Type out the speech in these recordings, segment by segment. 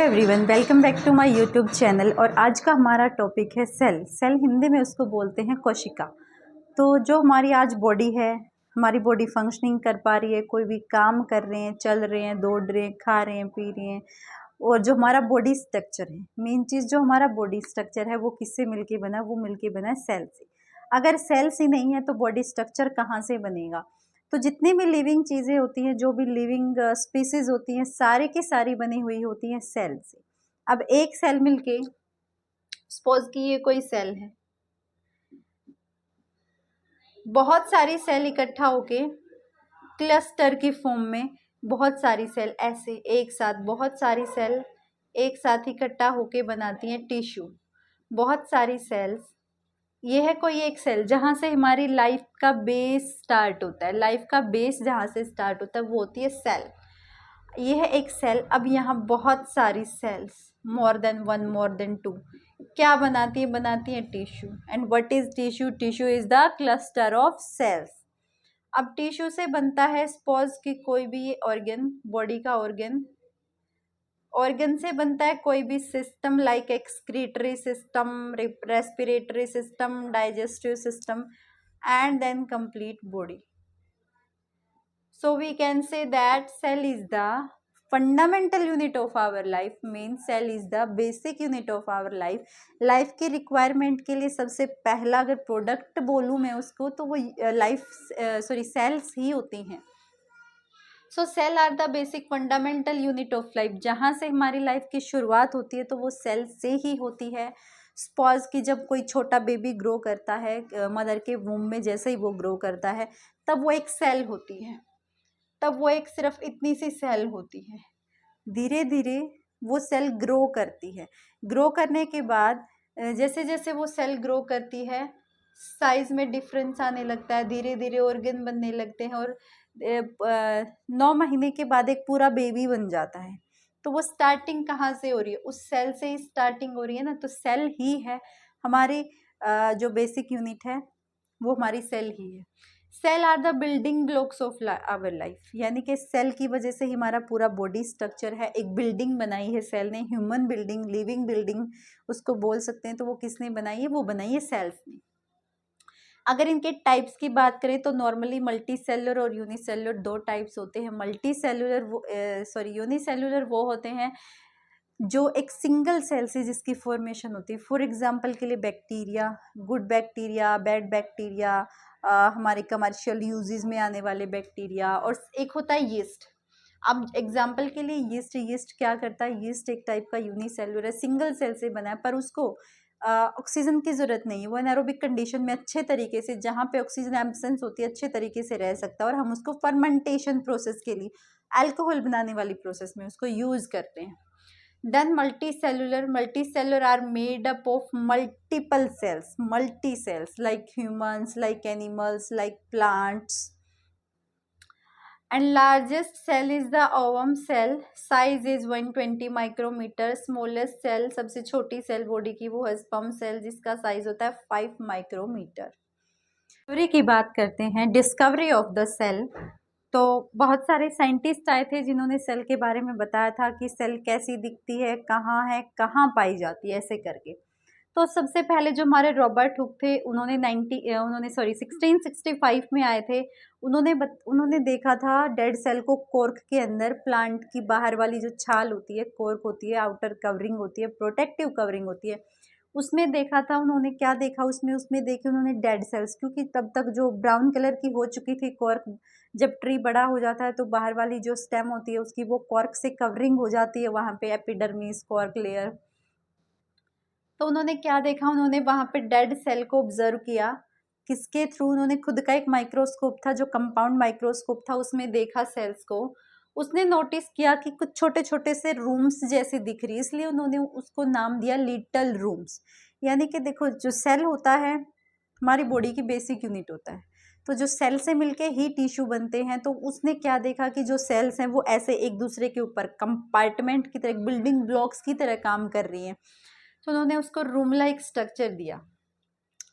Everyone, welcome back to my YouTube channel. और आज का हमारा टॉपिक है सेल। सेल हिंदी में उसको बोलते हैं कोशिका। तो जो हमारी आज बॉडी है, हमारी बॉडी फंक्शनिंग कर पा रही है, कोई भी काम कर रहे हैं, चल रहे हैं, दौड़ रहे हैं, खा रहे हैं, पी रहे हैं, और जो हमारा बॉडी स्ट्रक्चर है, मेन चीज़ जो हमारा बॉडी स्ट्रक्चर है वो किससे मिलके बना? वो मिलके बना है सेल से। अगर सेल्स ही नहीं है तो बॉडी स्ट्रक्चर कहाँ से बनेगा? तो जितनी भी लिविंग चीज़ें होती हैं, जो भी लिविंग स्पीसीज होती हैं, सारी की सारी बनी हुई होती हैं सेल से। अब एक सेल मिलके, सपोज कि ये कोई सेल है, बहुत सारी सेल इकट्ठा होके क्लस्टर की फॉर्म में, बहुत सारी सेल ऐसे एक साथ, बहुत सारी सेल एक साथ इकट्ठा होके बनाती हैं टिश्यू। बहुत सारी सेल्स, ये है कोई एक सेल जहाँ से हमारी लाइफ का बेस स्टार्ट होता है। लाइफ का बेस जहाँ से स्टार्ट होता है वो होती है सेल। ये है एक सेल। अब यहाँ बहुत सारी cells, more than one, more than two, क्या बनाती है? बनाती है tissue. And what is tissue? Tissue is the cluster of cells. अब टिश्यू से बनता है, सपोज कि कोई भी ऑर्गन, बॉडी का ऑर्गन, ऑर्गन से बनता है कोई भी system, like excretory system, respiratory system, digestive system, and then complete body. So we can say that cell is the fundamental unit of our life, means cell is the basic unit of our life। Life के requirement के लिए सबसे पहला अगर product बोलूँ मैं उसको, तो वो सेल्स ही होती हैं। So cell are the basic fundamental unit of life. जहाँ से हमारी लाइफ की शुरुआत होती है तो वो सेल से ही होती है। सपोज कि जब कोई छोटा बेबी ग्रो करता है मदर के वूम में, जैसे ही वो ग्रो करता है तब वो एक सेल होती है, तब वो एक सिर्फ इतनी सी सेल होती है। धीरे धीरे वो सेल ग्रो करती है। ग्रो करने के बाद जैसे जैसे वो सेल ग्रो करती है, साइज में डिफरेंस आने लगता है, धीरे धीरे ऑर्गन बनने लगते हैं, और 9 महीने के बाद एक पूरा बेबी बन जाता है। तो वो स्टार्टिंग कहाँ से हो रही है? उस सेल से ही स्टार्टिंग हो रही है ना। तो सेल ही है हमारी जो बेसिक यूनिट है, वो हमारी सेल ही है। Cell are the building blocks of our life, यानी कि सेल की वजह से ही हमारा पूरा बॉडी स्ट्रक्चर है। एक बिल्डिंग बनाई है सेल ने, ह्यूमन बिल्डिंग, लिविंग बिल्डिंग उसको बोल सकते हैं। तो वो किसने बनाई है? वो बनाई है सेल्स ने। अगर इनके टाइप्स की बात करें तो नॉर्मली मल्टी सेलुलर और यूनिसेलुलर दो टाइप्स होते हैं। मल्टी सेलुलर यूनिसेलुलर वो होते हैं जो एक सिंगल सेल से जिसकी फॉर्मेशन होती है। फॉर एग्जांपल के लिए bacteria, good bacteria, bad bacteria, हमारे कमर्शियल यूजेस में आने वाले बैक्टीरिया, और एक होता है यीस्ट। अब एग्जांपल के लिए यीस्ट क्या करता है? यीस्ट एक टाइप का यूनिसेलुलर, सिंगल सेल से बना है, पर उसको ऑक्सीजन की ज़रूरत नहीं है। वो एनारोबिक कंडीशन में अच्छे तरीके से, जहाँ पे ऑक्सीजन एब्सेंस होती है, अच्छे तरीके से रह सकता है। और हम उसको फर्मेंटेशन प्रोसेस के लिए, अल्कोहल बनाने वाली प्रोसेस में उसको यूज़ करते हैं। Then multicellular are made up of multiple cells, multi cells, like humans, like animals, like plants. And largest cell is the ovum cell, size is 120 micrometer। smallest cell, सबसे छोटी cell body की, वो है sperm cell, जिसका size होता है 5 micrometer. Discovery की बात करते हैं, डिस्कवरी ऑफ द सेल। तो बहुत सारे साइंटिस्ट आए थे जिन्होंने सेल के बारे में बताया था कि सेल कैसी दिखती है, कहाँ पाई जाती है, ऐसे करके। तो सबसे पहले जो हमारे रॉबर्ट हुक थे, उन्होंने 1665 में आए थे। उन्होंने देखा था डेड सेल को कॉर्क के अंदर। प्लांट की बाहर वाली जो छाल होती है, कॉर्क होती है, आउटर कवरिंग होती है, प्रोटेक्टिव कवरिंग होती है, उसमें देखा था उन्होंने। क्या देखा उसमें देखे उन्होंने डेड सेल्स, क्योंकि तब तक जो ब्राउन कलर की हो चुकी थी कॉर्क। जब ट्री बड़ा हो जाता है तो बाहर वाली जो स्टेम होती है उसकी, वो कॉर्क से कवरिंग हो जाती है, वहाँ पे एपिडर्मिस, कॉर्क लेयर। तो उन्होंने क्या देखा? उन्होंने वहाँ पे डेड सेल को ऑब्जर्व किया। किसके थ्रू? उन्होंने खुद का एक माइक्रोस्कोप था, जो कंपाउंड माइक्रोस्कोप था, उसमें देखा सेल्स को। उसने नोटिस किया कि कुछ छोटे छोटे से रूम्स जैसे दिख रही है, इसलिए उन्होंने उसको नाम दिया लिटल रूम्स। यानी कि देखो, जो सेल होता है हमारी बॉडी की बेसिक यूनिट होता है, तो जो सेल से मिलके ही टिश्यू बनते हैं। तो उसने क्या देखा कि जो सेल्स हैं वो ऐसे एक दूसरे के ऊपर कंपार्टमेंट की तरह, बिल्डिंग ब्लॉक्स की तरह काम कर रही हैं। तो उन्होंने उसको रूम लाइक स्ट्रक्चर दिया।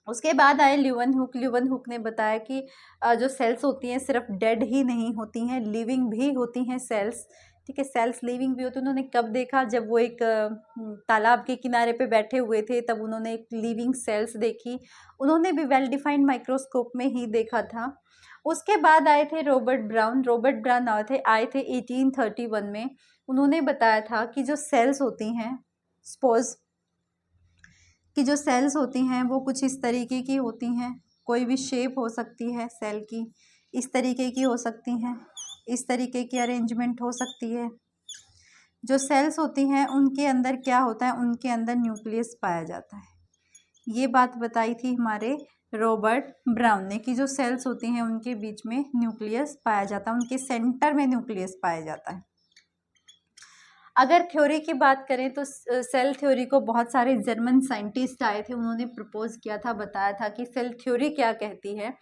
उसके बाद आए ल्यूवन हुक ने बताया कि जो सेल्स होती हैं सिर्फ डेड ही नहीं होती हैं, लिविंग भी होती हैं सेल्स। ठीक है। सेल्स लिविंग भी होते उन्होंने कब देखा, जब वो एक तालाब के किनारे पे बैठे हुए थे, तब उन्होंने एक लिविंग सेल्स देखी। उन्होंने भी वेल डिफाइंड माइक्रोस्कोप में ही देखा था। उसके बाद आए थे रॉबर्ट ब्राउन। रॉबर्ट ब्राउन आए थे 1831 में। उन्होंने बताया था कि जो सेल्स होती हैं, सपोज कि जो सेल्स होती हैं वो कुछ इस तरीके की होती हैं, कोई भी शेप हो सकती है सेल की, इस तरीके की हो सकती हैं, इस तरीके की अरेंजमेंट हो सकती है। जो सेल्स होती हैं उनके अंदर क्या होता है, उनके अंदर न्यूक्लियस पाया जाता है। ये बात बताई थी हमारे रॉबर्ट ब्राउन ने कि जो सेल्स होती हैं उनके बीच में न्यूक्लियस पाया जाता है, उनके सेंटर में न्यूक्लियस पाया जाता है। अगर थ्योरी की बात करें तो सेल थ्योरी को बहुत सारे जर्मन साइंटिस्ट आए थे, उन्होंने प्रपोज किया था, बताया था कि सेल थ्योरी क्या कहती है।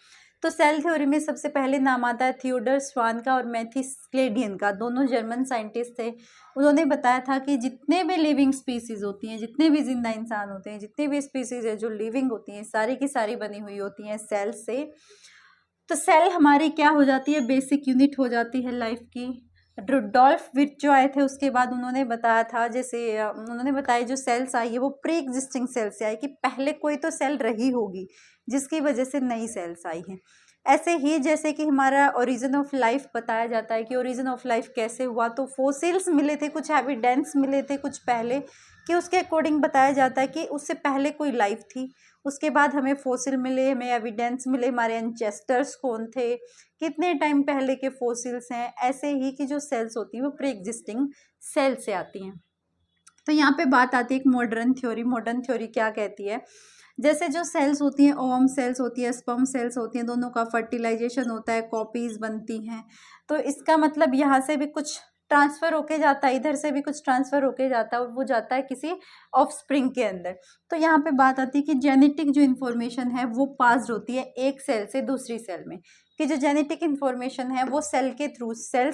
तो सेल थ्योरी में सबसे पहले नाम आता है थियोडर स्वान का और मैथिस क्लेडियन का, दोनों जर्मन साइंटिस्ट थे। उन्होंने बताया था कि जितने भी लिविंग स्पीसीज होती हैं, जितने भी जिंदा इंसान होते हैं, जितने भी स्पीसीज है जो लिविंग होती हैं, सारी की सारी बनी हुई होती हैं सेल से। तो सेल हमारी क्या हो जाती है, बेसिक यूनिट हो जाती है लाइफ की। रुडोल्फ विर्च जो आए थे उसके बाद उन्होंने बताया था, जैसे उन्होंने बताया जो सेल्स आई है वो प्री एग्जिस्टिंग सेल से आई, कि पहले कोई तो सेल रही होगी जिसकी वजह से नई सेल्स आई हैं। ऐसे ही जैसे कि हमारा ओरिजिन ऑफ लाइफ बताया जाता है कि ओरिजिन ऑफ लाइफ कैसे हुआ, तो फोसिल्स मिले थे, कुछ एविडेंस मिले थे कुछ पहले, कि उसके अकॉर्डिंग बताया जाता है कि उससे पहले कोई लाइफ थी। उसके बाद हमें फोसिल मिले, हमें एविडेंस मिले, हमारे एंचेस्टर्स कौन थे, कितने टाइम पहले के फोसिल्स हैं। ऐसे ही कि जो सेल्स होती हैं वो प्री एग्जिस्टिंग सेल से आती हैं। तो यहाँ पे बात आती है एक मॉडर्न थ्योरी। मॉडर्न थ्योरी क्या कहती है, जैसे जो सेल्स होती हैं, ओवम सेल्स होती है, स्पर्म सेल्स होती हैं, दोनों का फर्टिलाइजेशन होता है, कॉपीज बनती हैं। तो इसका मतलब यहाँ से भी कुछ ट्रांसफर होके जाता है, इधर से भी कुछ ट्रांसफर होके जाता है और वो जाता है किसी ऑफस्प्रिंग के अंदर। तो यहाँ पे बात आती है कि जेनेटिक जो इन्फॉर्मेशन है वो पास्ड होती है एक सेल से दूसरी सेल में, कि जो जेनेटिक इन्फॉर्मेशन है वो सेल्स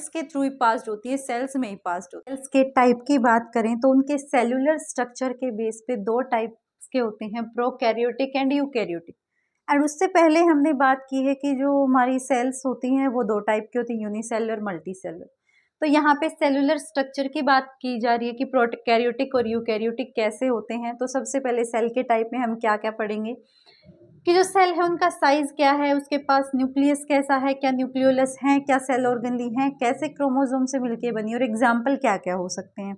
के थ्रू ही पास्ड होती है, सेल्स में ही पास्ड होती है। सेल्स के टाइप की बात करें तो उनके सेलुलर स्ट्रक्चर के बेस पे दो टाइप के होते हैं, प्रोकैरियोटिक एंड यूकैरियोटिक। एंड उससे पहले हमने बात की है कि जो हमारी सेल्स होती हैं वो दो टाइप की होती हैं, यूनिसेलुलर, मल्टीसेलुलर। तो यहाँ पे सेलुलर स्ट्रक्चर की बात की जा रही है कि प्रोकैरियोटिक और यूकैरियोटिक कैसे होते हैं। तो सबसे पहले सेल के टाइप में हम क्या क्या पढ़ेंगे कि जो सेल है उनका साइज क्या है, उसके पास न्यूक्लियस कैसा है, क्या न्यूक्लियोलस है, क्या सेल ऑर्गेनली है, कैसे क्रोमोसोम से मिलके बनी, और एग्जाम्पल क्या क्या हो सकते हैं।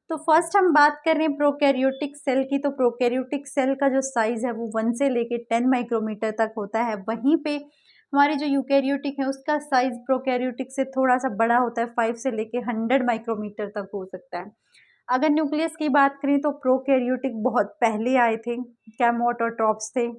तो फर्स्ट हम बात कर रहे हैं प्रोकैरियोटिक सेल की। तो प्रोकैरियोटिक सेल का जो साइज है वो 1 से लेके 10 माइक्रोमीटर तक होता है। वहीं पे हमारी जो यूकैरियोटिक है उसका साइज प्रोकैरियोटिक से थोड़ा सा बड़ा होता है, 5 से लेके 100 माइक्रोमीटर तक हो सकता है। अगर न्यूक्लियस की बात करें तो प्रोकैरियोटिक बहुत पहले आए थे, कैमोटोट्रॉप्स थे,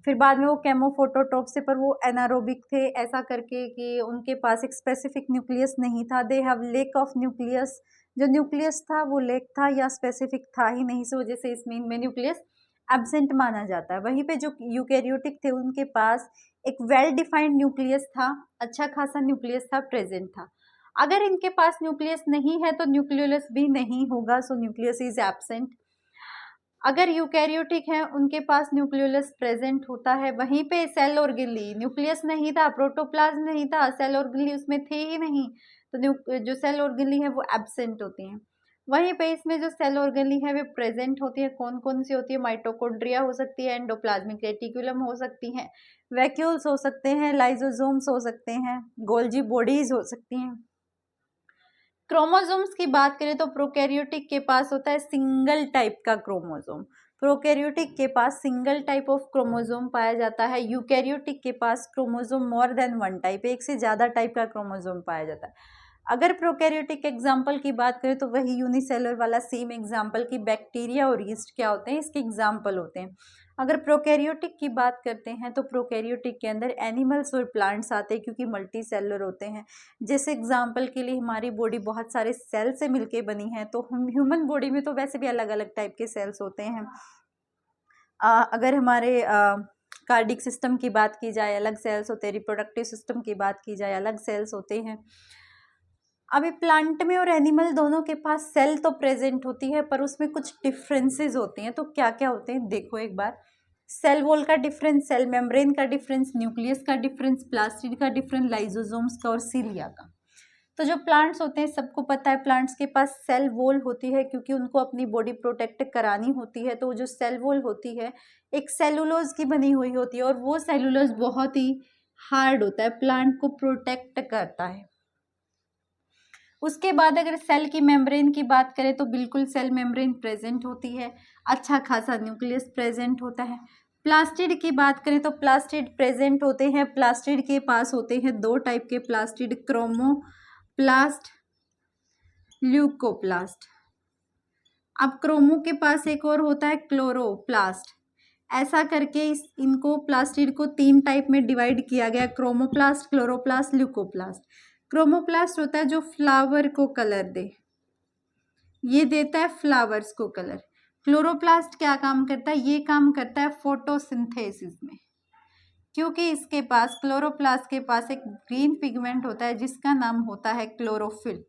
फिर बाद में वो कैमोफोटोट्रॉप्स थे, पर वो एनारोबिक थे, ऐसा करके कि उनके पास एक स्पेसिफिक न्यूक्लियस नहीं था। They have lake of nucleus, जो न्यूक्लियस था वो लेक था या स्पेसिफिक था ही नहीं, इस वजह से इसमें इनमें न्यूक्लियस एब्सेंट माना जाता है। वहीं पे जो यूकैरियोटिक थे उनके पास एक वेल डिफाइंड न्यूक्लियस था, अच्छा खासा न्यूक्लियस था, प्रेजेंट था। अगर इनके पास न्यूक्लियस नहीं है तो न्यूक्लियोलस भी नहीं होगा, सो न्यूक्लियस इज एब्सेंट। अगर यूकैरियोटिक है उनके पास न्यूक्लियोलस प्रेजेंट होता है। वहीं पे सेल ऑर्गेनली, न्यूक्लियस नहीं था, प्रोटोप्लाज्म नहीं था, सेल ऑर्गेनली उसमें थे ही नहीं, तो जो सेल ऑर्गेनली है वो एब्सेंट होती हैं। वहीं पे इसमें जो सेल ऑर्गेनली है वे प्रेजेंट होती है। कौन कौन सी होती है, माइटोकॉन्ड्रिया हो सकती है, एंडोप्लाज्मिक रेटिकुलम हो सकती है, वैक्यूल्स हो सकते हैं, लाइजोसोम्स हो सकते हैं, गोल्जी बॉडीज हो सकती हैं। क्रोमोसोम्स की बात करें तो प्रोकैरियोटिक के पास होता है सिंगल टाइप का क्रोमोसोम। प्रोकैरियोटिक के पास सिंगल टाइप ऑफ क्रोमोसोम पाया जाता है। यूकैरियोटिक के पास chromosome more than one type, एक से ज्यादा टाइप का क्रोमोसोम पाया जाता है। अगर प्रोकैरियोटिक एग्जाम्पल की बात करें तो वही यूनिसेलुलर वाला सेम एग्जाम्पल की बैक्टीरिया और यीस्ट क्या होते हैं, इसके एग्जाम्पल होते हैं। अगर प्रोकैरियोटिक की बात करते हैं तो प्रोकैरियोटिक के अंदर एनिमल्स और प्लांट्स आते हैं क्योंकि मल्टी सेलुलर होते हैं। जैसे एग्जाम्पल के लिए हमारी बॉडी बहुत सारे सेल से मिलके बनी है, तो हम ह्यूमन बॉडी में तो वैसे भी अलग अलग टाइप के सेल्स होते हैं। अगर हमारे कार्डिक सिस्टम की बात की जाए अलग सेल्स होते हैं, रिप्रोडक्टिव सिस्टम की बात की जाए अलग सेल्स होते हैं। अभी प्लांट में और एनिमल दोनों के पास सेल तो प्रेजेंट होती है पर उसमें कुछ डिफरेंसेस होती हैं। तो क्या क्या होते हैं देखो एक बार, सेल वॉल का डिफरेंस, सेल मेम्ब्रेन का डिफरेंस, न्यूक्लियस का डिफरेंस, प्लास्टिड का डिफरेंस, लाइजोसोम्स का और सीलिया का। तो जो प्लांट्स होते हैं, सबको पता है प्लांट्स के पास सेल वॉल होती है, क्योंकि उनको अपनी बॉडी प्रोटेक्ट करानी होती है। तो वो जो सेल वॉल होती है एक सेलुलोज की बनी हुई होती है, और वो सेलुलोज बहुत ही हार्ड होता है, प्लांट को प्रोटेक्ट करता है। उसके बाद अगर सेल की मेम्ब्रेन की बात करें तो बिल्कुल सेल मेम्ब्रेन प्रेजेंट होती है, अच्छा खासा न्यूक्लियस प्रेजेंट होता है। प्लास्टिड की बात करें तो प्लास्टिड प्रेजेंट होते हैं। प्लास्टिड के पास होते हैं दो टाइप के प्लास्टिड, क्रोमोप्लास्ट, ल्यूकोप्लास्ट। अब क्रोमो के पास एक और होता है क्लोरोप्लास्ट। ऐसा करके इनको प्लास्टिड को 3 टाइप में डिवाइड किया गया, क्रोमोप्लास्ट, क्लोरोप्लास्ट, ल्यूकोप्लास्ट। क्रोमोप्लास्ट होता है जो फ्लावर को कलर दे, ये देता है फ्लावर्स को कलर। क्लोरोप्लास्ट क्या काम करता है? ये काम करता है फोटोसिंथेसिस में, क्योंकि इसके पास, क्लोरोप्लास्ट के पास एक ग्रीन पिगमेंट होता है जिसका नाम होता है क्लोरोफिल।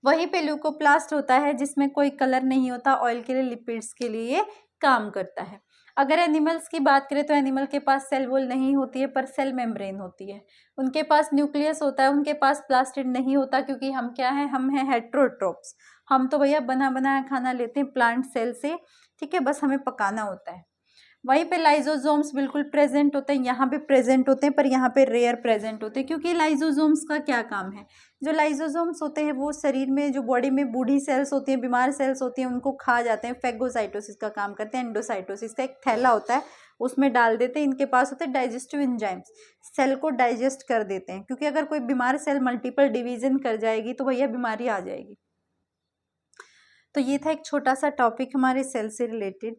वहीं पे ल्यूकोप्लास्ट होता है जिसमें कोई कलर नहीं होता, ऑयल के लिए, लिपिड्स के लिए काम करता है। अगर एनिमल्स की बात करें तो एनिमल के पास सेल वॉल नहीं होती है पर सेल मेम्ब्रेन होती है। उनके पास न्यूक्लियस होता है, उनके पास प्लास्टिड नहीं होता, क्योंकि हम क्या हैं? हम हैं हेट्रोट्रोप्स। हम तो भैया बना बनाया खाना लेते हैं प्लांट सेल से, ठीक है, बस हमें पकाना होता है। वहीं पे लाइजोसोम्स बिल्कुल प्रेजेंट होते हैं, यहाँ पे प्रेजेंट होते हैं पर यहाँ पे रेयर प्रेजेंट होते हैं, क्योंकि लाइजोसोम्स का क्या काम है? जो लाइजोसोम्स होते हैं वो शरीर में, जो बॉडी में बूढ़ी सेल्स होती हैं, बीमार सेल्स होती हैं, उनको खा जाते हैं। फेगोसाइटोसिस का काम करते हैं। एंडोसाइटोसिस का एक थैला होता है, उसमें डाल देते हैं। इनके पास होते हैं डाइजेस्टिव एंजाइम्स, सेल को डाइजेस्ट कर देते हैं, क्योंकि अगर कोई बीमार सेल मल्टीपल डिवीजन कर जाएगी तो भैया बीमारी आ जाएगी। तो ये था एक छोटा सा टॉपिक हमारे सेल से रिलेटेड।